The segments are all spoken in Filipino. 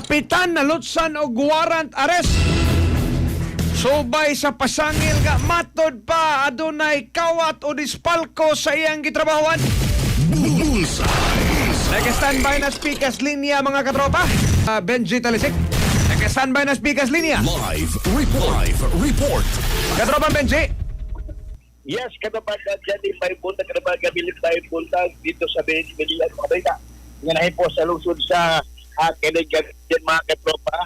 Kapitan nalutsan og warrant arrest. Subay sa pasangil nga matod pa adunay kawat o dispalko sa iyang gitrabahuan. Nag-standby na speakers linya mga katropa. Benji Talisik. Nag-standby na speakers linya. Live report. Katropa Benji. Yes, katapat na dyan din may buntag, katapat kabilis tayo buntag dito sa Binilan, mga balita. Nganahin po sa lungsod sa kinig mga katropa.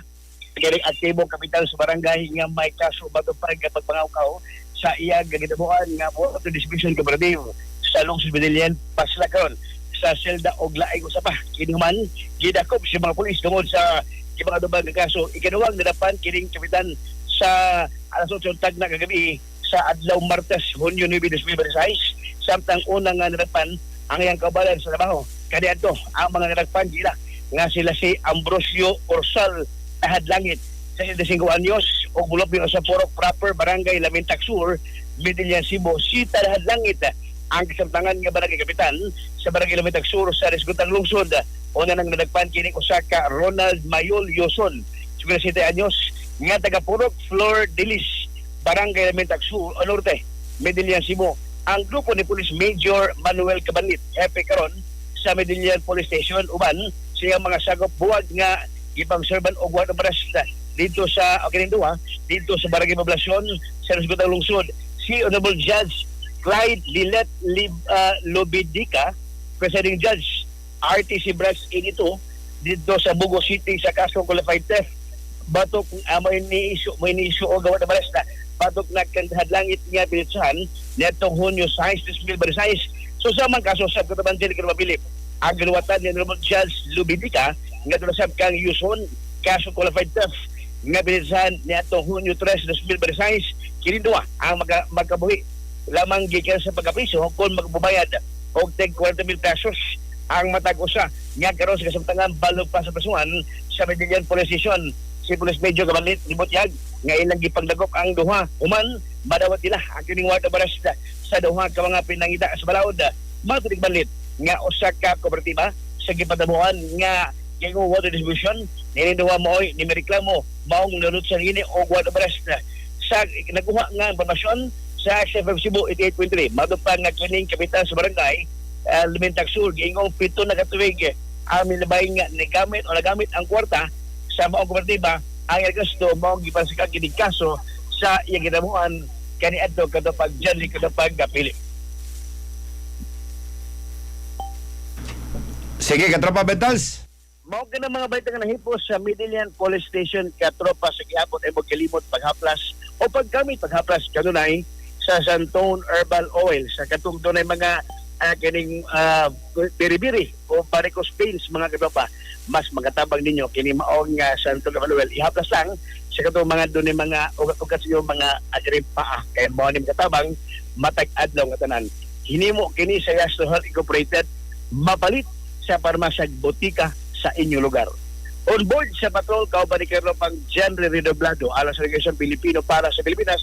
Kinig aktibo kapital sa barangay nga may kaso matupag kapag pangaw-kaw sa iyang gagitabuan nga po ito distribution cooperative sa lungsod Binilan, Paslakaron. Sa selda og laing usapa kinuman gidakop si mga pulis tungod sa mga dubang kaso ikaduwang nadapan kining kapitan sa alas 8 tag na kagabi sa adlaw Martes Hunyo 9, 2026 samtang unang nga nadapan ang iyang kaubalan sa trabaho kaniadto ang mga nadapan gila nga sila si Ambrosio Orsal Tahadlangit sa 65 anyos og bulok sa Porok proper barangay Lamintac Sur Medellin Cebu si Tahadlangit ang kasamtangan nga barangay kapitan sa barangay Lamitag Sur sa Resgutang Lungsod. Una nang nadagpan kining Osaka Ronald Mayol Yoson, 57 anyos, nga taga Purok Flor Delis, barangay Lamitag Sur, Norte, Medellin Cebu. Ang grupo ni Police Major Manuel Cabanit, hepe karon sa Medellin Police Station, uban siyang mga sagop buwag nga gipang serban og warrant of arrest dito sa dito sa barangay Poblacion sa Resgutang Lungsod. Si Honorable Judge Clyde Lilet Lobidica, Presiding Judge, RTC Branch 82, dito sa Bugo City sa kasong qualified theft. Batok may ni-issue o gawa na balas na batok nagkandahadlangit nga pinitsahan netong Hunyo 6, 2026. So sa mga kaso sa Kataban Jelly Mabilip, ang galuwatan ni Honorable Judge Lobidica nga tulasab kang yuson kasong qualified theft nga pinitsahan netong Hunyo 3, 2026. Kininduwa ang magkabuhi lamang gikan sa pagkapriso kung magbubayad og tag 40,000 pesos ang matag-usa nga karon sa kasamtangan balog pa sa pasuan sa Medellin Police Station. Si Police Major Cabanit nibutyag nga ilang gipagdagop ang duha human madawat nila ang kining warrant of arrest sa duha ka mga pinangita sa balaod. Matulig balit nga usa ka kooperatiba sa gipadamuhan nga kayong water distribution nininduha mo ni reklamo maong nalutsan ini og warrant of arrest sa nakuha nga impormasyon sa XFM Cebu 88.3. Madupang nga kining kapitan sa barangay Lamintac Sur giingong 7 na katuig ang milabay nga nagamit ang kwarta sa maong kooperatiba ang gusto maong gipansikag kining kaso sa iyang ginamuan kaniadto kadapag Janly kadapag Pili. Sige, katropa Bentals. Mao ka na mga balita nga nahipos sa Medellin Police Station katropa sa giabot ay magkalimot paghaplas o paghaplas kanunay sa Santone Herbal Oil sa katong dunay mga kining biri-biri o varicose veins mga katropa mas magatabang ninyo kini maong Santone Herbal Oil ihaplas lang sa katong mga dunay mga ugat sa mga adiring paa kay mao ni magatabang matag adlaw nga tanan hinimo kini sa Yasto Health Incorporated mapalit sa parmasyag botika sa inyong lugar. On board sa patrol kauban ni Pang Genre Redoblado alas sa Regasyon Pilipino para sa Pilipinas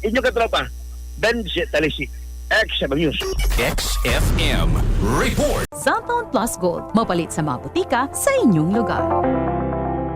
inyong katropa Benji Talisik, XFM News. XFM report. Cellphone Plus Gold, mapalit sa mga butika sa inyong lugar.